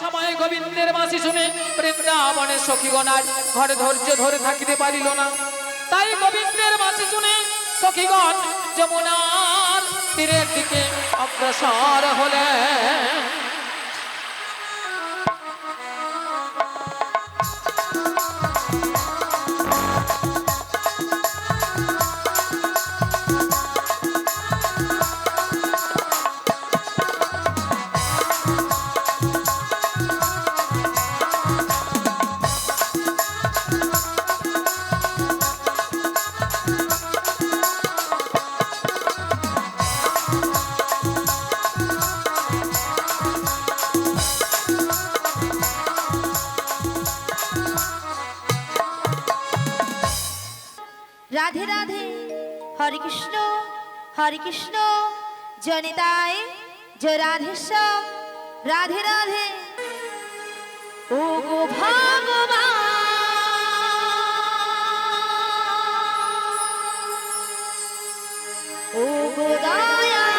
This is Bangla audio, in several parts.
সময় গোবিন্দের বাঁশি শুনে বৃন্দাবনের সখীগণার ঘরে ধৈর্য ধরে থাকিতে পারিল না। তাই গোবিন্দের বাঁশি শুনে সখীগণ যমুনার তীরের দিকে অগ্রসর হলেন। রাধে রাধে, হরে কৃষ্ণ জনিতায় জয় রাধেশ্যাম। রাধে রাধে ও গো ভগবান, ও গো দয়াময়,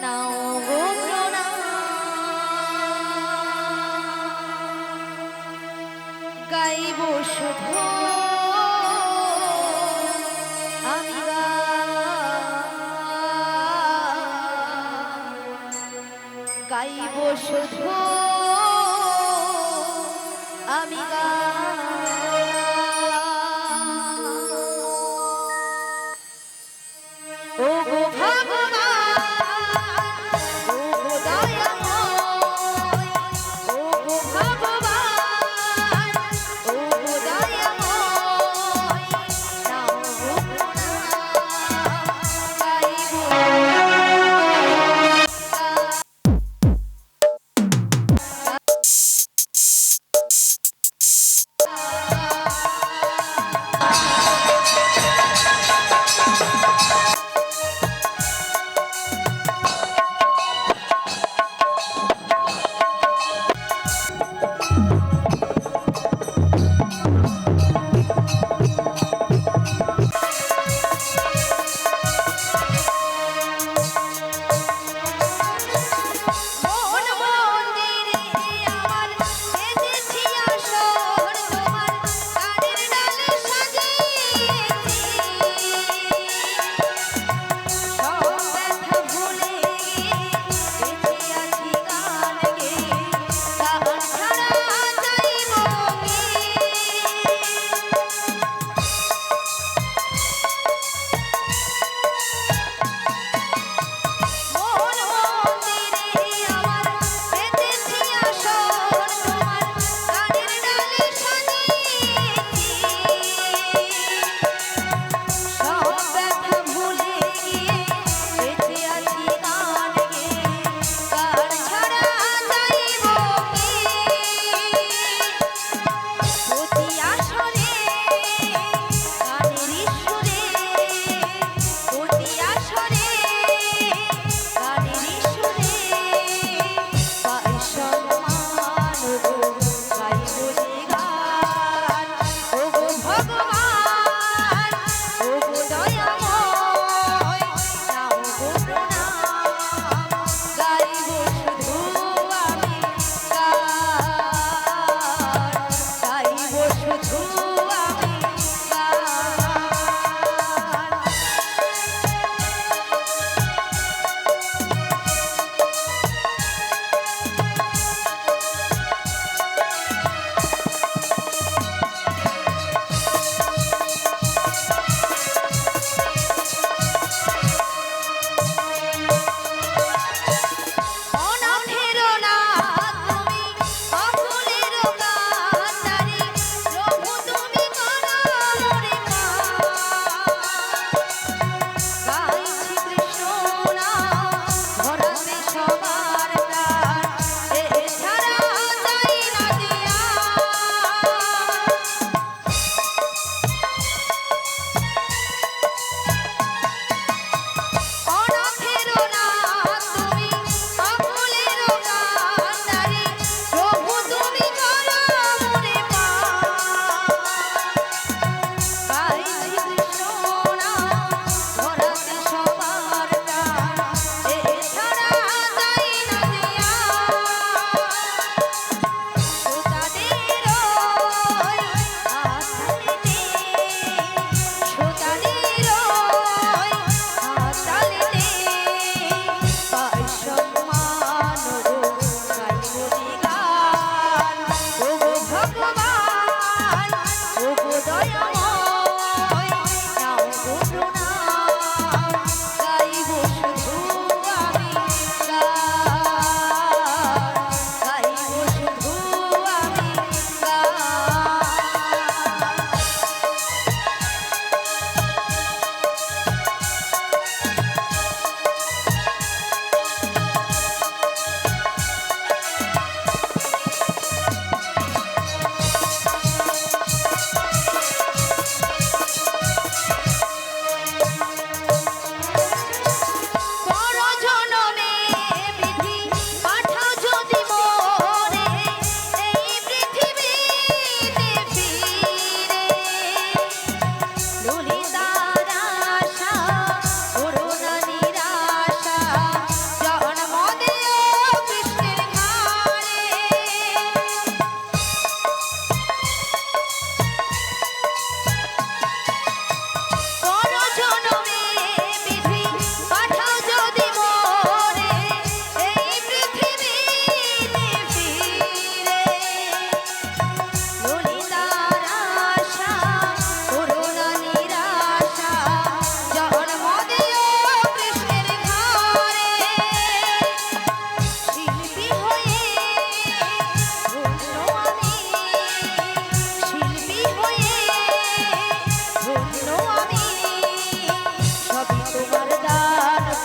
নাও গো প্রণাম। গাইব শুধু আমি গাইব শুধু আমি ও গো ভগবান, ও গো দয়াময়, ও গো ভগবান, ও গো দয়াময়, নাও গো প্রণাম। গাইব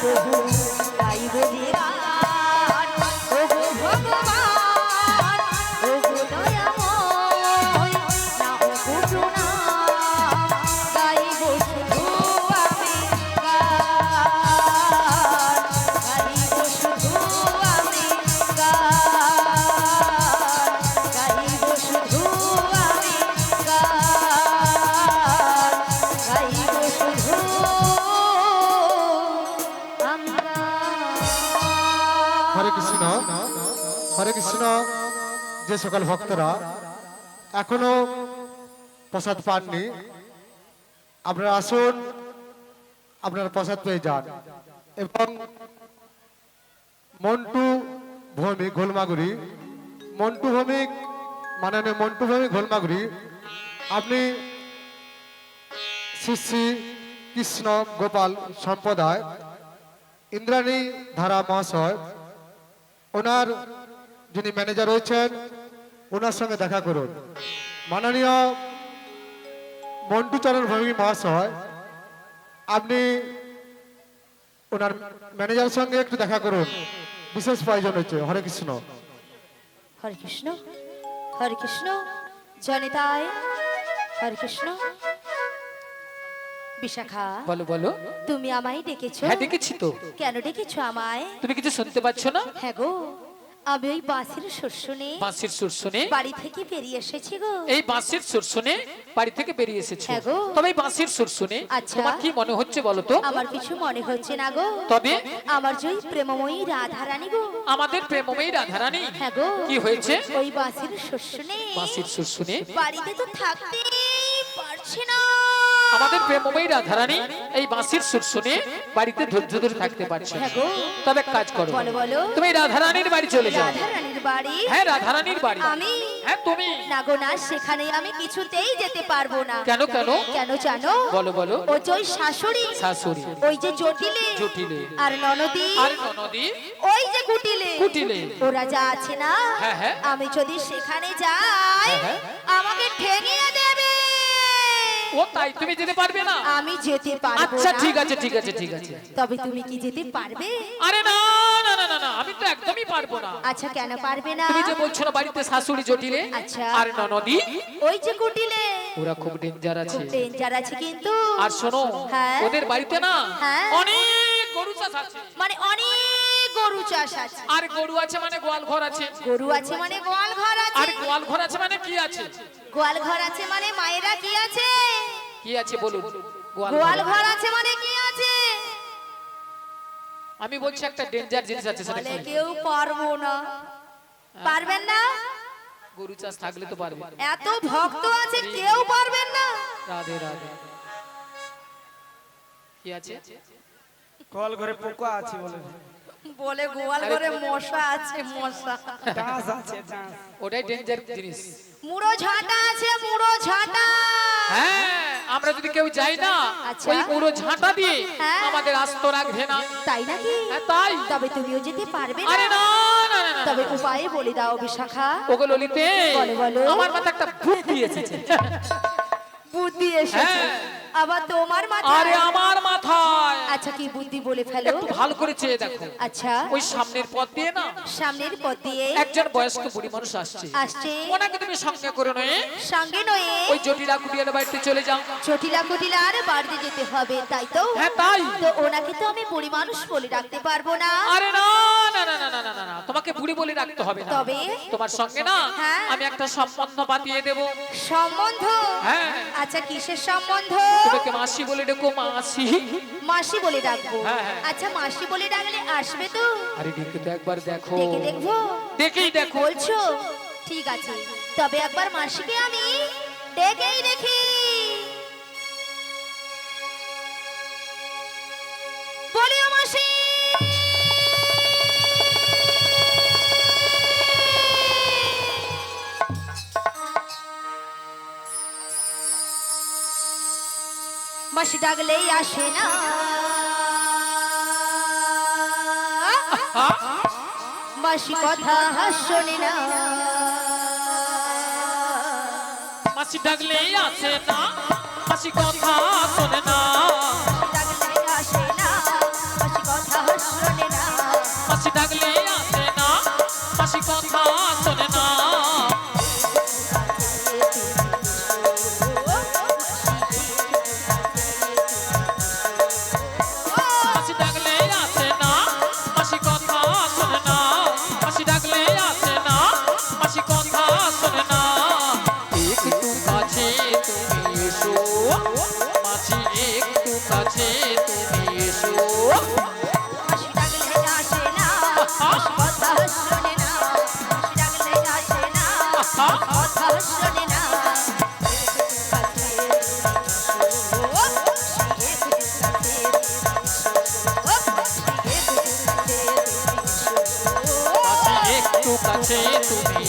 প্রভু গাইব যে গান ওগো ভগবান ওগো দয়াময় না ওগো প্রণাম গাইব শুধু আমি গান গাইব শুধু আমি গান গাইব শুধু আমি গান গাইব শুধু আমি হরে কৃষ্ণ হরে কৃষ্ণ। যে সকল ভক্তরা এখনো প্রসাদ পাননি আপনারা আসুন, আপনারা প্রসাদ পেয়ে যান। এবং মন্টু ভৌমিক ঘোলমাগুড়ি, মন্টু ভৌমিক মাননীয় মন্টু ভৌমিক ঘোলমাগুড়ি, আপনি শ্রী শ্রী কৃষ্ণ গোপাল সম্প্রদায় ইন্দ্রাণী ধারা মহাশয়, ওনার যিনি ম্যানেজার রয়েছেন ওনার সঙ্গে দেখা করুন। মাননীয় মন্টু চরণ ভৌমিক মহাশয়, আপনি ওনার ম্যানেজারের সঙ্গে একটু দেখা করুন, বিশেষ প্রয়োজন হচ্ছে। হরে কৃষ্ণ। হরে কৃষ্ণ হরে কৃষ্ণ জনিতায় হরে কৃষ্ণ। বিশাখা বলো বলো। তুমি আমায় ডেকেছো? হ্যাঁ ডেকেছি তো। কেন ডেকেছো আমায়? তুমি কিছু শুনতে পাচ্ছ না? হ্যাঁ গো, আমি ওই বাঁশির সুর শুনে বাঁশির সুর শুনে বাড়ি থেকে বেরিয়ে এসেছি গো। এই বাঁশির সুর শুনে বাড়ি থেকে বেরিয়ে এসেছো। হ্যাঁ গো। তবে এই বাঁশির সুর শুনে আচ্ছা। তোমার কি মনে হচ্ছে বলো তো? আমার কিছু মনে হচ্ছে না গো। তবে আমার জয়ী প্রেমময়ী রাধারানী গো। আমাদের প্রেমময়ী রাধারানী হ্যাঁ গো। কি হয়েছে? ওই বাঁশির সুর শুনে বাঁশির সুর শুনে বাড়িতে তো থাকতে পারছে না। আমাদের প্রেমময়ী রাধারানী এই বাঁশির সুর শুনে বাড়িতে ধৈর্য ধরে থাকতে পারছে না। হ্যাঁ গো। তবে এক কাজ করো, বলো বলো। তুমি রাধারানীর বাড়ি চলে যাও। রাধারানীর বাড়ি? হ্যাঁ রাধারানীর বাড়ি। আমি? হ্যাঁ তুমি। না গো না, সেখানে আমি কিছুতেই যেতে পারবো না। কেন কেন? কেন জানো? বলো বলো। ও যে ওই শাশুড়ি, শাশুড়ি, ওই যে জটিলে জটিলে, আর ননদি, আর ননদি, ওই যে কুটিলে, কুটিলে, ওরা যা আছে না, হ্যাঁ, হ্যাঁ। আমি যদি সেখানে যাই হ্যাঁ, হ্যাঁ। আমাকে ঠেঙিয়ে দেবে। ও তাই তুমি যেতে পারবে না? আমি যেতে পারবো আচ্ছা না। ঠিক আছে ঠিক আছে ঠিক আছে। তবে তুমি কি যেতে পারবে? আরে না না না না না, আমি তো একদমই পারবো না। আচ্ছা কেন পারবে না? তুমি যে বলছো না বাড়িতে শাশুড়ি জটিলে আচ্ছা। আর ননদি, ওই যে কুটিলে, ওরা খুব ডেঞ্জার আছে। খুব ডেঞ্জার আছে কিন্তু। আর শোনো, হ্যাঁ। ওদের বাড়িতে না হ্যাঁ। অনেক গরু চাষ আছে। মানে অনেক গরু চাষ আছে। আর গরু আছে মানে গোয়াল ঘর আছে। গরু আছে মানে গোয়াল ঘর আর আছে। গোয়াল ঘর আছে মানে কি আছে? গোয়াল ঘর আছে মানে মায়েরা কি আছে? কি আছে বলুন? গোয়াল ঘর আছে মানে কি আছে? আমি বলছি একটা ডেঞ্জার জিনিস আছে সেটা বলে কি? কেউ পারবো না। পারবেন না? গরু চাষ থাকলে তো পারবে। এত ভক্ত আছে কেউ পারবেন না। রাধে রাধে। কি আছে? কল ঘরে পোকা আছে বলে বলে গোয়াল ঘরে মশা আছে, মশা। ডাঁস আছে ডাঁস। ওটাই ডেঞ্জার জিনিস। মুড়ো ঝাঁটা আছে, মুড়ো ঝাঁটা। হ্যাঁ, আমরা যদি কেউ যাই না আচ্ছা। ওই পুরো ঝাঁটা দিয়ে হ্যাঁ। আমাদের আস্ত রাখবে না। তাই নাকি? হ্যাঁ তাই। তবে তুমিও যেতে পারবে না। আরে না না না না, তবে না। উপায় বলে দাও বিশাখা। ওগো ললিতে, বলো, বলো। আমার মাথায় একটা বুদ্ধি এসেছে। বুদ্ধি এসেছে? হ্যাঁ। আবার তোমার আরে মাথায়? আমার মাথায়। আচ্ছা কি বুদ্ধি বলে ফেলো। একটু ভালো করে চেয়ে দেখো। আচ্ছা ওই সামনের পথ দিয়ে না সামনের পথ দিয়ে একজন বয়স্ক বুড়ি মানুষ আসছে। আসছে। ওনাকে তুমি সঙ্গে করে নয় সঙ্গে নয়ে ওই জটিলা কুটিয়ার বাড়িতে চলে যাও। চটিলা কুটিলার বাড়িতে যেতে হবে, তাই তো? হ্যাঁ তাই। তো ওনাকে তো আমি বুড়ি মানুষ বলে ডাকতে পারবো না। আরে না না না না না না না না, তোমাকে বুড়ি বলে রাখতে হবে না। তবে? তোমার সঙ্গে না হ্যাঁ। আমি একটা সম্বন্ধ পাতিয়ে দেব। সম্বন্ধ? হ্যাঁ। আচ্ছা কিসের সম্বন্ধ? তোমাকে মাসি বলে ডেকো, মাসি। মাসি বলে ডাকবো? হ্যাঁ, হ্যাঁ। আচ্ছা মাসি বলে ডাকলে আসবে তো? আরে ডেকে তো একবার দেখো। ডেকে দেখবো? দেখেই দেখো। বলছো? ঠিক আছে, তবে একবার মাসিকে আমি ডেকেই দেখি। বলিও মাসি। মাসি ডাকলেই আসে না। মাসি কথা শোনে না। মাসি ডাকলেই আসে না, মাসি কথা শোনে না। ডাকলেই আসে না, মাসি কথা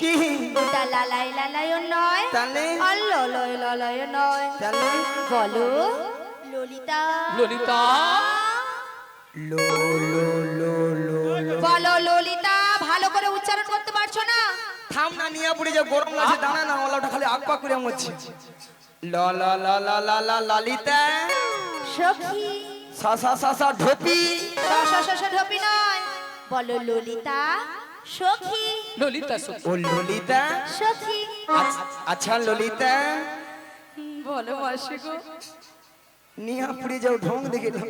কি ওটা লালাই লালাইও নয়, তাহলে? আর ললয় ললয় নয়। তাহলে বলো ললিতা। ললিতা লো লো লো লো লো। বলো ললিতা, ভালো করে উচ্চারণ করতে পারছো না? থাম না, নিয়ে পড়ে যে গরম লাগছে, দাঁড়া না, ওলাটা খালি আকপা করে মরছে। ল ল ল ল ল ল ললিতা। সখী। সা সা সা সা ঢোপি। ঢপি নয়, বলো ললিতা সখী। ললিতা সখী। ও ললিতা। সখী। আচ্ছা ললিতা, বলো মাসি গো। নিয়ে পড়ে যাও ঢং দেখে দাও।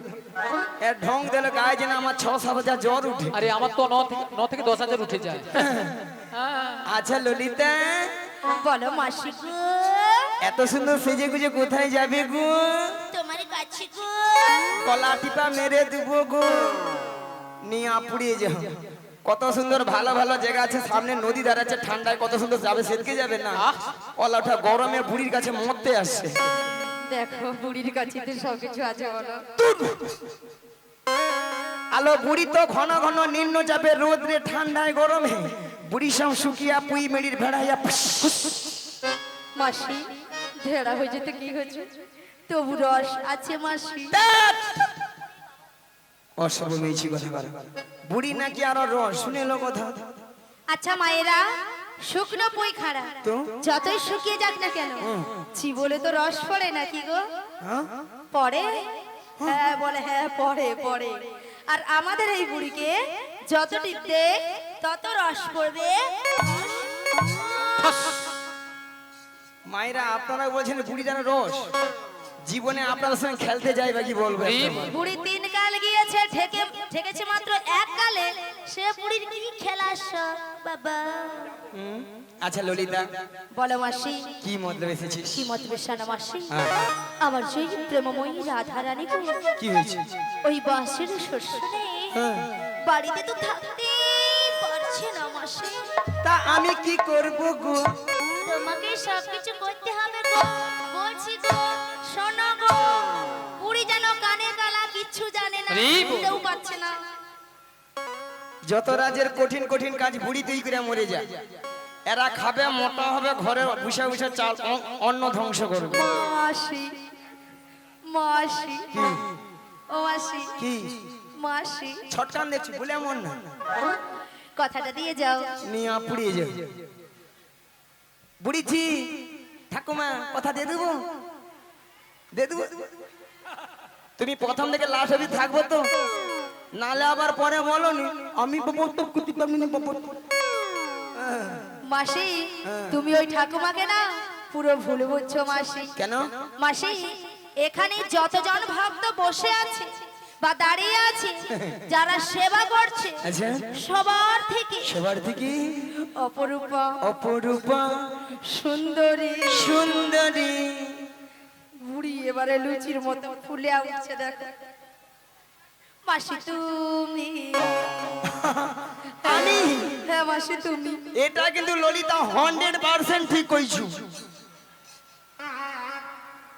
এর ঢং দিলে গায়ে যেন আমার 6-7 জ্বর উঠে। আরে আমার তো 9 থেকে 10,000 উঠে যায়। হ্যাঁ। আচ্ছা ললিতা, বলো মাসি গো। এত সুন্দর সেজে গুজে কোথায় যাবে গো? তোমার কাছে গো। কলা টিপা মেরে দেবো গো। নিয়ে পুড়িয়ে যাও। কত সুন্দর ভালো ভালো জায়গা আছে, সামনে নদী দাঁড়াচ্ছে, ঠান্ডায় কত সুন্দর যাবে, সেদিকে যাবে না। ওলাটা গরমে বুড়ির কাছে মরতে আসছে। দেখো বুড়ির কাছে তো সবকিছু আছে বলো। আলো বুড়ি তো ঘন ঘন নিম্ন চাপে রোদ্রে ঠান্ডায় গরমে বুড়ি সব শুকিয়া পুই মেড়ির ভেড়াইয়া মাসি ঢেড়া হয়ে যেতে কি হয়েছে, তবু রস আছে মাসি। অসব মেয়েছি কথা বলে বুড়ি নাকি আরো রস শুনে এলো কথা। আচ্ছা মায়েরা, শুকনো পুই খাড়া তো? যতই শুকিয়ে যাক না কেন, চিবলে তো রস পড়ে নাকি গো? হ্যাঁ? পড়ে? হ্যাঁ বলে হ্যাঁ পড়ে পড়ে। আর আমাদের এই বুড়িকে যত টিপতে তত রস পড়বে। মায়েরা আপনারা বলছেন বুড়ি যেন রস, জীবনে আপনার সঙ্গে খেলতে যাই বা কি বলবো। বুড়ি 3 কাল গিয়েছে, ঠেকেছে মাত্র 1 কালে, সে বুড়ির কি খেলা সব বাবা। আচ্ছা ললিতা, বলো মাসি। কি মতলব এসেছিস? কি মত বেশানা মাসি? হ্যাঁ। আমার সেই প্রেমময়ী রাধা রানী গো, কি হয়েছে? ওই বাঁশের শোষণে বাড়িতে তো থাকতে পারছে না মাসি। তা আমি কি করব গো? তোমাকে সবকিছু করতে হবে গো, বলছি গো। শোনো গো, বুড়ি যেন কানে কালা কিচ্ছু জানে না, বুঝতেও পারছে না। যত রাজের কঠিন কঠিন কাজ বুড়ি তুই করে মরে যায়। এরা খাবে, মোটা হবে, ঘরে বসে বসে চাল অন্ন ধ্বংস করবে। মাসি মাসি ও মাসি কি মাসি, ছটকান দেখছি বলে এমন না, কথাটা দিয়ে যাও। নিয়ে পুড়িয়ে যাও। বুড়িছি ঠাকুমা কথা দিয়ে দেবো, দিয়ে দেবো। তুমি প্রথম থেকে লাস্ট অবধি থাকবো তো, নালে আবার পরে বলো নি আমি মাসি তুমি ওই ঠাকুমাকে না পুরো ভুল বুঝছো মাসি। কেন? মাসি এখানে যতজন ভক্ত বসে আছে বা দাঁড়িয়ে আছে, যারা সেবা করছে, আচ্ছা সবার থেকে সবার থেকে অপরূপা অপরূপা সুন্দরী সুন্দরী বুড়ি এবারে লুচির মতো ফুলে উঠছে। দেখো মাসি তুমি, আমি হ্যাঁ মাসি তুমি। এটা কিন্তু ললিতা 100% ঠিক কইছু।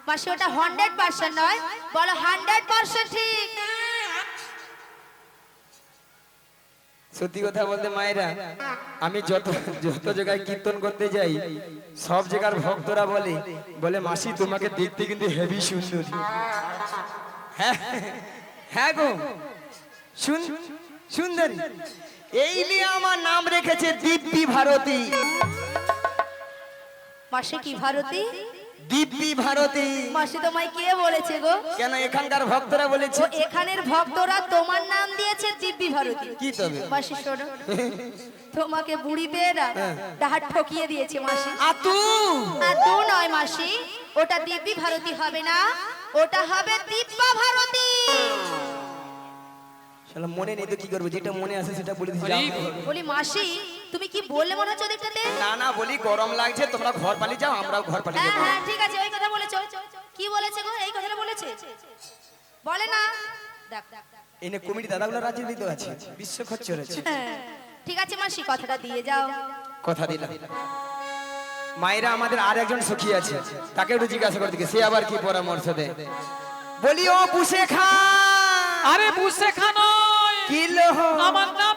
মাসি ওটা 100% নয়, বলো 100% ঠিক। সত্যি কথা বলতে মায়েরা, আমি যত যত জায়গায় কীর্তন করতে যাই, সব জায়গার ভক্তরা বলে মাসি তোমাকে দেখতে কিন্তু হেভি সুন্দরী। হ্যাঁ হ্যাঁ গো সুন্দরী। এই নিয়ে আমার নাম রেখেছে দিব্যি ভারতী। মাসি কি ভারতী? দিব্যি ভারতী। মাসি তোমায় কে বলেছে গো? কেন এখানকার ভক্তরা বলেছে। ও এখানের ভক্তরা তোমার নাম দিয়েছে দিব্যি ভারতী। কি তবে? মাসি শোনো, তোমাকে বুড়ি পেয়ে না ডাহাত ঠকিয়ে দিয়েছে মাসি। আতু আতু নয় মাসি, ওটা দিব্যি ভারতী হবে না, ওটা হবে দিব্যা ভারতী। শালা মনে নেই তো কি করবো, যেটা মনে আছে সেটা বলে দিই। বলি মাসি তুমি কি বললে মনে হচ্ছে দেখতে? না না, বলি গরম লাগছে, তোমরা ঘর পালিয়ে যাও, আমরাও ঘর পালিয়ে হ্যাঁ যাবো। হ্যাঁ ঠিক আছে, ওই কথা বলেছো। কি বলেছে গো? এই কথাটা বলেছে? বলে না। দেখ এনে কমিটি দাদাগুলো রাজনীতি আছে, বিশ্ব খরচ রয়েছে। হ্যাঁ, ঠিক আছে মাসি কথাটা দিয়ে যাও। কথা দিলাম। মায়েরা আমাদের আর একজন সখী আছে, তাকে একটু জিজ্ঞাসা করে দিকে, সে আবার কি পরামর্শ দেয়। বলি ও বুসে খা। আরে বুঝছে খানো কি লো? আমার নাম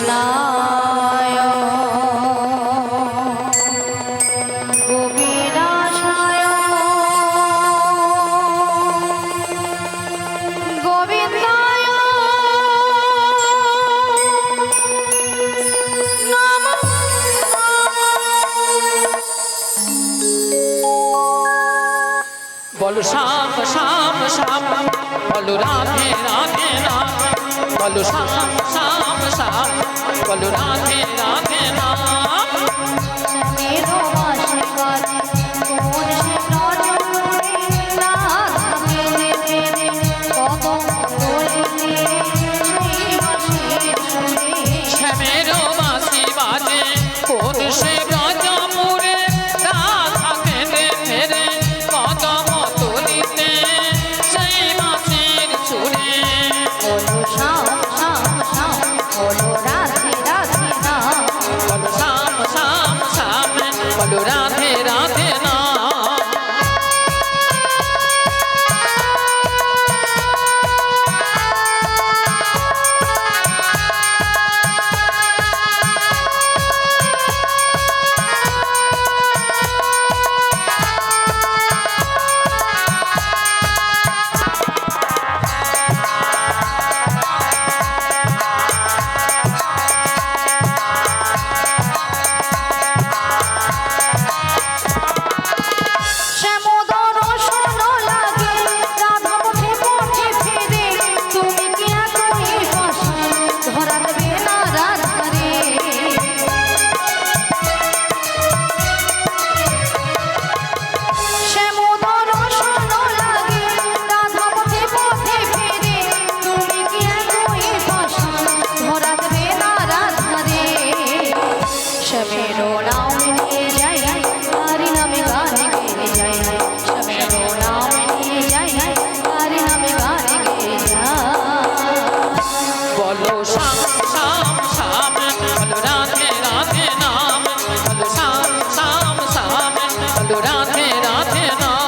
কৃষ্ণায় গোবিন্দায় গোবিন্দায় নমঃ। বলো শ্যাম শ্যাম শ্যাম, বলো রাধে রাধে রাম, বলো শ্যাম শ্যাম শ্যাম, বলো রাধে রাধে রাম। শ্যামেরো বাঁশি বাজে কোন সে নরনারী, রাধা মেলে মেলে কদম তলিতে সেই বাঁশির সুরে। শ্যামেরও বাঁশি বাজে কোন সে ব্রজপুরে, রাধা কেঁদে ফেরে কদম তলিতে সেই বাঁশির সুরে। বলো শ্যাম শ্যাম শ্যাম, বলো রাধে রাধে নাম। বলো শ্যাম শ্যাম শ্যাম, বলো রাধে রাধে নাম। শ্যামোদর শোনো লাগে রাধা পথে পথে ফিরে, তুমি কি এতই বাঁশি ধরা দেবে না রাধা রে। শ্যামোদর শোনো লাগে রাধা পথে পথে ফিরে, তুমি কি এতই বাঁশি ধরা দেবে না রাধা রে। শ্যামেরো নাম নিয়ে যাই তারি নামে গান গেয়ে যাই, শ্যামেরো নাম নিয়ে যাই তারি নামে গান গেয়ে যাই। বলো শ্যাম শ্যাম শ্যাম, বলো রাধে রাধে নাম, বলো শ্যাম শ্যাম শ্যাম, বলো রাধে রাধে নাম।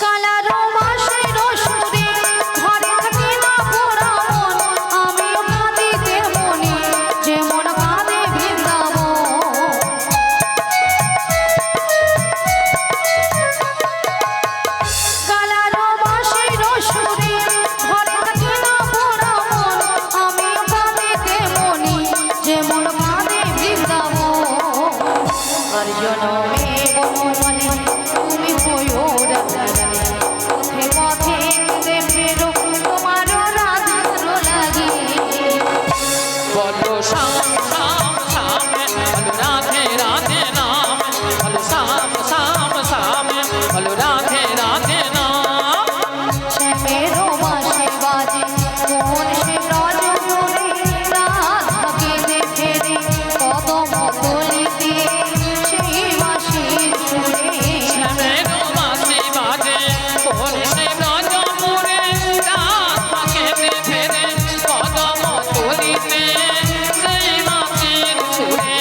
কালারো বাঁশির সুরে ঘরে থাকি না পোড়া মন, আমিও কাঁদিতে মনে যেমন কাঁদে বৃন্দাবন। কালারো বাঁশির সুরে ঘরে থাকি না পোড়া মন, আমিও কাঁদিতে মনে যেমন কাঁদে বৃন্দাবন। আর জনমে বনবনে তুমি হইও রাধারানী, পথে পথে ঘুরে ফেরো তোমারও রাধার লাগি। বলো শ্যাম শ্যাম শ্যাম, বলো রাধে রাধে নাম, বলো শ্যাম শ্যাম শ্যাম, বলো রাধে রাধে নাম। শ্যামেরো বাঁশি বাজে কোন সে রজপুরে, রাধা কেঁদে ফেরে কদম তলিতে সেই বাঁশির সুরে। শ্যামেরও বাঁশি বাজে কোন সে ব্রজপুরে, রাধা কেঁদে ফেরে কদম তলিতে সেই বাঁশির সুরে।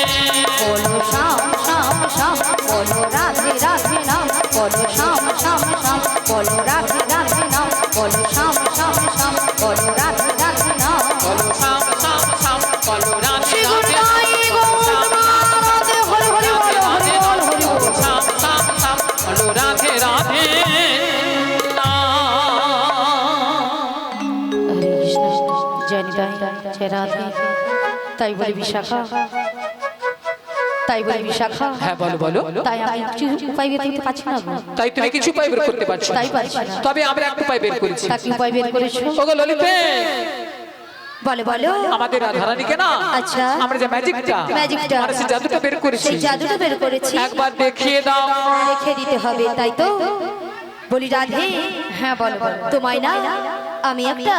বলো শ্যাম শ্যাম শ্যাম, বলো রাধে রাধে নাম, বলো শ্যাম শ্যাম শ্যাম, বলো রাধে রাধে নাম, বলো শ্যাম শ্যাম শ্যাম, বলো রাধে রাধে নাম। বলো শ্যাম শ্যাম শ্যাম, বলো রাধে শ্রী রাধে নাম, গুরুনাই গৌরমানন্দে হরি হরি বলো, হরি বল হরি বল। শ্যাম শ্যাম শ্যাম, বলো রাধে রাধে নাম। হরে কৃষ্ণ জয় নিতাই জয় রাধে। তাই বলি বিশাখা, তাই বলি বিশাখা, হ্যাঁ বলো বলো। তাই আমি কিছু উপায় বের করতে পারছি না গো। তাই তুমি কিছু উপায় বের করতে পারছো না। তাই পারছি না। তবে আমরা একটা উপায় বের করেছি। তা কি উপায় বের করেছো? ওগো ললিতে, বলো বলো। আমাদের রাধারানীকে না, আচ্ছা। আমরা যে ম্যাজিকটা ম্যাজিকটা। মানে সেই জাদুটা বের করেছি, সেই জাদুটা বের করেছি, একবার দেখিয়ে দাও। দেখে দিতে হবে তাই তো? বলি রাধে, হ্যাঁ বলো বলো। তোমায় না আমি একটা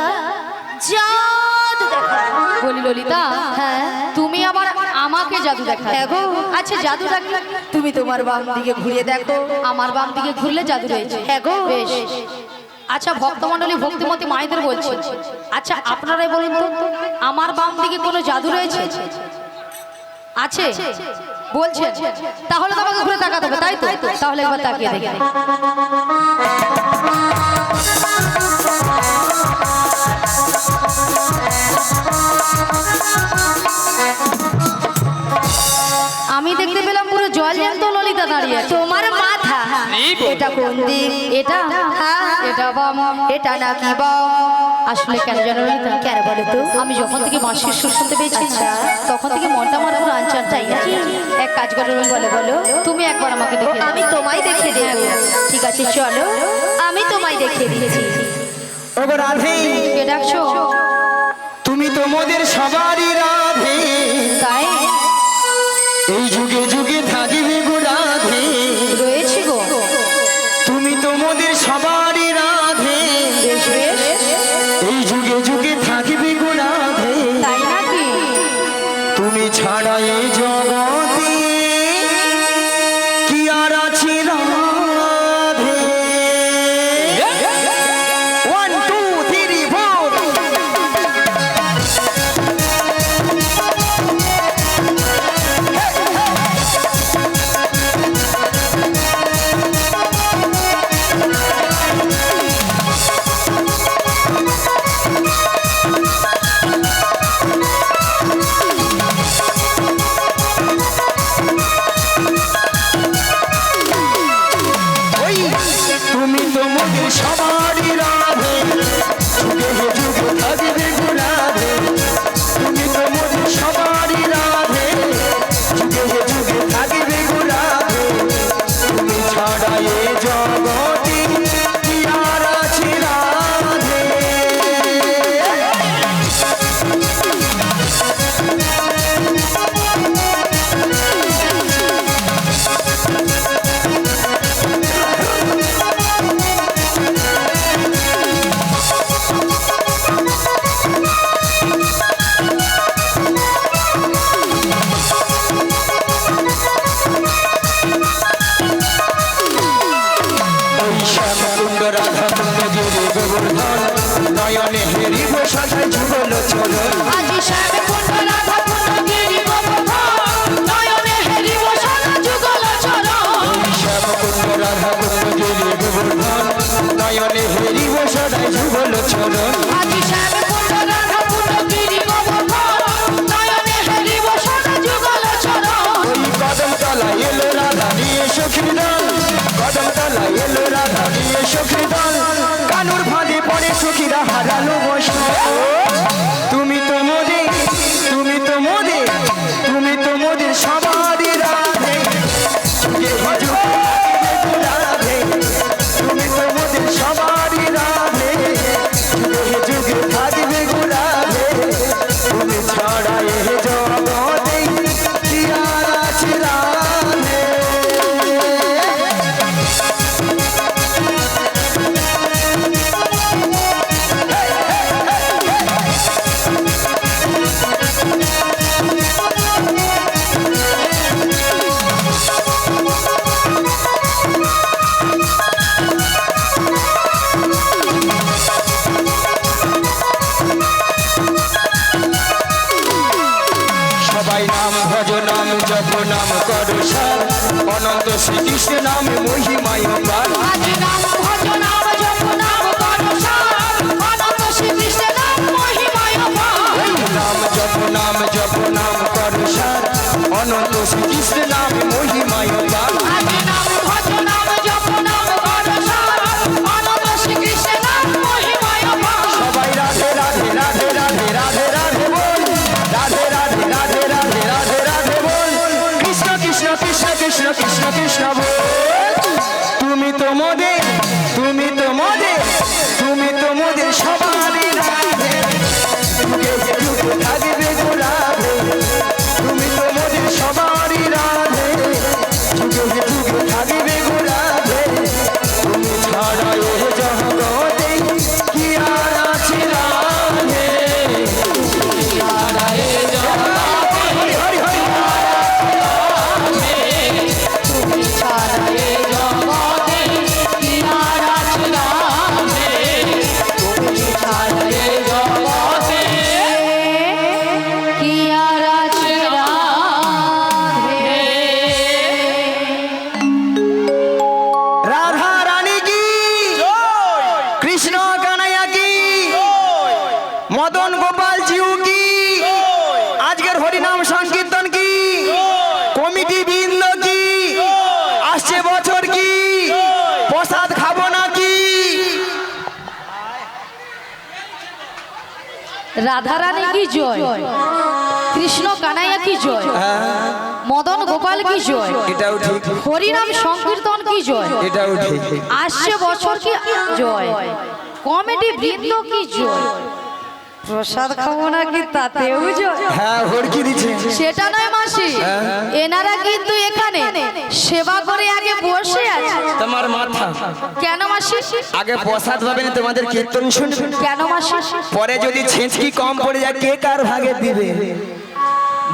জাদু দেখাবো। বলি ললিতা, হ্যাঁ তুমি আবার আমাকে জাদু দেখা? হ্যাঁ গো। আচ্ছা জাদু ডাকলে তুমি তোমার বাম দিকে ঘুরিয়ে দেখো। আমার বাম দিকে ঘুরলে জাদু রয়েছে? হ্যাঁ গো। বেশ। আচ্ছা ভক্তমণ্ডলী ভক্তিমতী মায়েদের বলছি, আচ্ছা আপনারাই বলুন তো আমার বাম দিকে কোনো জাদু রয়েছে? আছে বলছেন? তাহলে তো আমাকে ঘুরে তাকাতে হবে, তাই তো? তাহলে একবার তাকিয়ে দেখি। আমি দেখতে পেলাম পুরো জল জ্যান্ত ললিতা দাঁড়িয়ে আছে। তোমার মাথা এটা কোন দিক? এটা হ্যাঁ এটা বাম, এটা নাকি বাম? আসলে কেন জানো ললিতা? কেন বলো তো? আমি যখন থেকে বাঁশির সুর শুনতে পেয়েছি আচ্ছা। তখন থেকে মনটা আমার পুরো আনচান, তাই নাকি? এক কাজ করো বলো বলো। তুমি একবার আমাকে দেখে আমি তোমায় দেখে দেব। ঠিক আছে চলো, আমি তোমায় দেখে দিচ্ছি। ওগো রাধে, কে ডাকছো? তুমি তো মোদের সবারই রাধে, তাই এই যুগে যুগে থাকিবে গো রাধে। রয়েছি গো। তুমি তো মোদের সবারই রাধে, বেশ বেশ, এই যুগে যুগে থাকিবে গো রাধে। তাই নাকি? তুমি ছাড়া এই জগতে কি আর আছে রাধে? 1 2 3 4 ওই তুমি তো মোদের সবারই রাধে, যুগে যুগে থাকবে গো রাধে। তুমি তো মোদের সবারই রাধে, যুগে যুগে থাকবে গো রাধে। তুমি ছাড়া এ জগতে কি আর আছে রাধে? ওই শ্যামকুণ্ড রাধাকুণ্ড গিরি গোবর্ধন, নয়নে হেরিব সাজায় যুগল চরণ। আজি শ্যামে কুণ্ড রাধা কুণ্ড গিরি গোবর্ধন, নয়নে হেরিব সাদা যুগল চরণ। শ্যামকুণ্ড রাধাকুণ্ড গিরি গোবর্ধন, নয়নে হেরিব সদায় যুগল চরণ। আজি শ্যামে কুণ্ড রাধা কুণ্ড গিরি গোবর্ধন, নয়নে হেরিব সাদা যুগল চরণ। ওই কদম তলা এলো রাধা নিয়ে সখীর দল, কদম তলা এলো রাধা নিয়ে সখীর দল। কানুর ফাঁদে পড়ে সখীরা হারালো বসন। তুমি তো মোদের, তুমি তো মোদের, তুমি তো মোদের সবারই রাধে, যুগে যুগে থাকবে গো রাধে। তুমি তো মোদের সবারই রাধে, যুগে যুগে থাকবে গো রাধে। তুমি ছাড়া এ জগতে কি আর আছে রাধে? সবাই নাম ভজ নাম জপ নাম করো সার, অনন্ত শ্রীকৃষ্ণ নামে মহিমায় পার। আজি নাম ভজ নাম জপ নাম করো সার, অনন্ত শ্রীকৃষ্ণ নাম মহিমায় অপার। নাম জপ নাম জপ নাম করো সার, অনন্ত শ্রীকৃষ্ণ নামে মহিমায় পার। আজি নাম ভজ নাম জপ নাম করো সার, অনন্ত শ্রীকৃষ্ণ নাম মহিমায় অপার। সবাই রাধে রাধে রাধে রাধে রাধে রাধে বল, রাধে রাধে রাধে রাধে রাধে রাধে বল। কৃষ্ণ কৃষ্ণ কৃষ্ণ কৃষ্ণ কৃষ্ণ কৃষ্ণ বল। তুমি তো মোদের, তুমি তো মোদের, তুমি তো মোদের সবারই রাধে, যুগে যুগে থাকবে গো রাধে। মদন গোপাল জিউ কি আজকের হরিনাম সংকীর্তন কি কমিটি বৃন্দ কি আসছে বছর কি প্রসাদ খাবো না কি রাধারানী কি জয়, কৃষ্ণ কানাইয়া কি জয়, মদন গোপাল কি জয়, এটাও ঠিক হরিনাম সংকীর্তন কি জয়, এটাও ঠিক আসছে বছর কি জয়, কমেডি বৃন্দ কি জয়, প্রসাদ খাবো না কি তাতেও জয়। হ্যাঁ হরকি দিচ্ছে সেটা নয় মাসি, এনারা কিন্তু এখানে সেবা করে আগে বসে আছে। তোমার মাথা কেন মাসি? আগে প্রসাদ পাবে না তোমাদের কীর্তন শুনবে কেন মাসি? পরে যদি ছেঁচকি কম পড়ে যায় কে কার ভাগে দিবে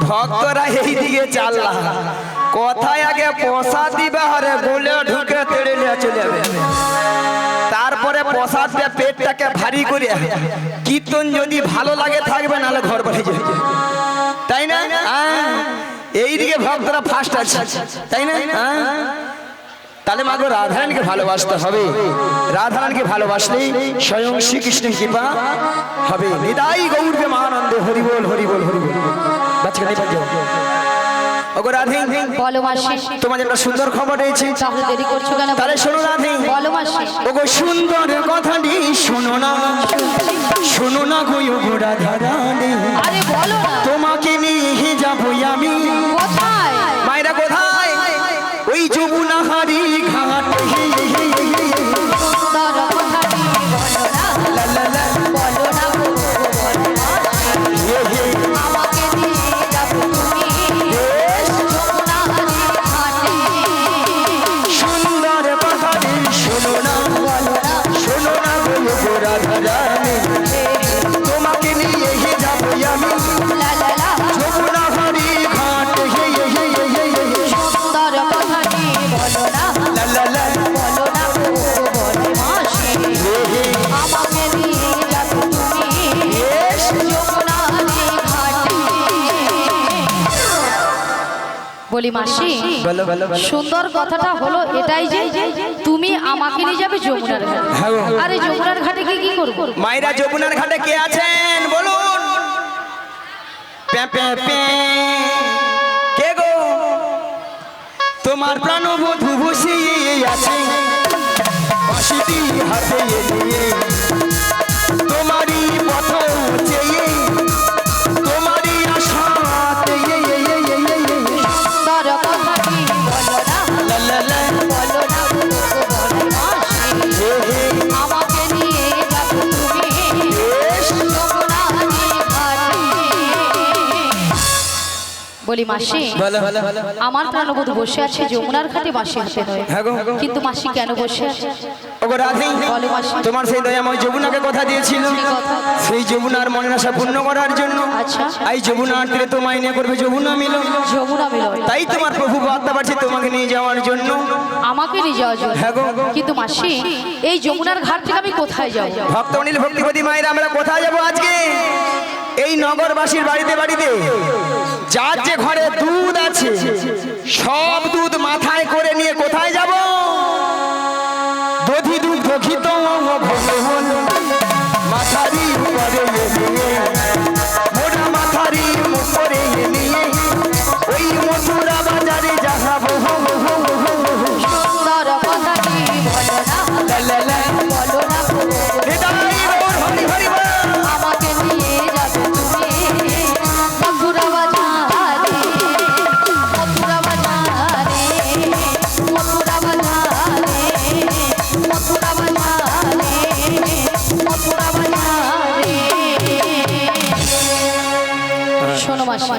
ভক্তরা এই দিকে চাল্লা কথায় আগে প্রসাদ দিবে হরে বলে ঢুকে তেড়ে নিয়ে চলে যাবে তারপরে প্রসাদ দিয়ে পেটটাকে ভারী করে কীর্তন যদি ভালো লাগে থাকবে নাহলে ঘর বাড়ি যাবে তাই না এইদিকে ভক্তরা ফার্স্ট আছে তাই না তাহলে মাগো রাধারানীকে ভালোবাসতে হবে রাধারানীকে ভালোবাসলেই স্বয়ং শ্রীকৃষ্ণের কৃপা হবে নিতাই গৌর প্রেমানন্দে হরি বল হরি বল হরি বল বাচ্চা নিয়ে যাও ওগো রাধে বলো মাসি, তোমার একটা সুন্দর খবর রয়েছে তাহলে দেরি করছো কেন? তাহলে শোনো রাধে বলো মাসি। ওগো সুন্দর কথাটি শোনো না গো ওগো রাধারানী আরে বলো না। তোমাকে নিয়ে যাবো আমি কোথায়? মায়েরা কোথায় ওই যমুনা হারি ঘাট সুন্দর কথাটি বলো না, লা লা লা বলো না গো, বলো মাসি। আমাকে নিয়ে যাবে তুমি যমুনার ঘাটে। সুন্দর কথাটি শোনো না গো ওগো রাধারানী তোমাকে নিয়ে যাবো আমি লা লা লা। যমুনা হারি ঘাট সুন্দর কথাটি বলো না, লা লা লা বলো না গো, বলো মাসি। আমাকে নিয়ে যাবে তুমি যমুনার ঘাটে। বলি মাসি, বলো বলো বলো সুন্দর কথাটা হলো এটাই যে তুমি আমাকে নিয়ে যাবে যমুনার ঘাটে। আরে যমুনার ঘাটে গিয়ে কি করবো? মায়েরা যমুনার ঘাটে কে আছেন বলুন প্যাঁ প্যাঁ প্যাঁ। কে গো তোমার প্রাণবধূ বসিয়ে আছে বাঁশিটি হাতে নিয়ে তোমারই পথ চেয়ে তোমারই আশাতে সুন্দর কথাটি বলো না, লা লা লা বলো না গো, বলো মাসি। আমাকে নিয়ে যাবে তুমি যমুনার ঘাটে। বলি মাসি, বলো বলো বলো আমার প্রাণবধূ বসে আছে যমুনার ঘাটে বাঁশি হাতে নয়, হ্যাঁ গো কিন্তু মাসি কেন বসে আছে? ওগো রাধে বলো মাসি। তোমার সেই দয়াময় যমুনাকে কথা দিয়েছিল কি কথা? সেই যমুনার মনের আশা পূর্ণ করার জন্য আচ্ছা। এই যমুনার তীরে তোমায় নিয়ে করবে যমুনা মিলন যমুনা মিলন। তাই তোমার প্রভু বার্তা পাচ্ছে তোমাকে নিয়ে যাওয়ার জন্য আমাকে নিয়ে যাওয়ার জন্য। হ্যাঁ গো। কিন্তু মাসি, এই যমুনার ঘাট থেকে আমি কোথায় যাব? ভক্ত অনিল ভক্তিপতি মায়েরা আমরা কোথায় যাবো আজকে এই নগরবাসীর বাড়িতে বাড়িতে যার যে ঘরে দুধ আছে সব দুধ মাথায় করে নিয়ে কোথায় যাব দধি দুধ দখিত ভগবান মাথারি উপরে নিয়ে মোটা মাথারি উপরে নিয়ে ওই মথুরা বাজারে যাবো সুন্দর কথাটি বলো না, লা লা লা বলো না গো, হৃদয় গৌর হরি হরি বল। আমাকে নিয়ে যাবে তুমি মথুরা বাজারে, মথুরা বাজারে, মথুরা বাজারে, মথুরা বাজারে, মথুরা বাজারে। শোনো মাসি,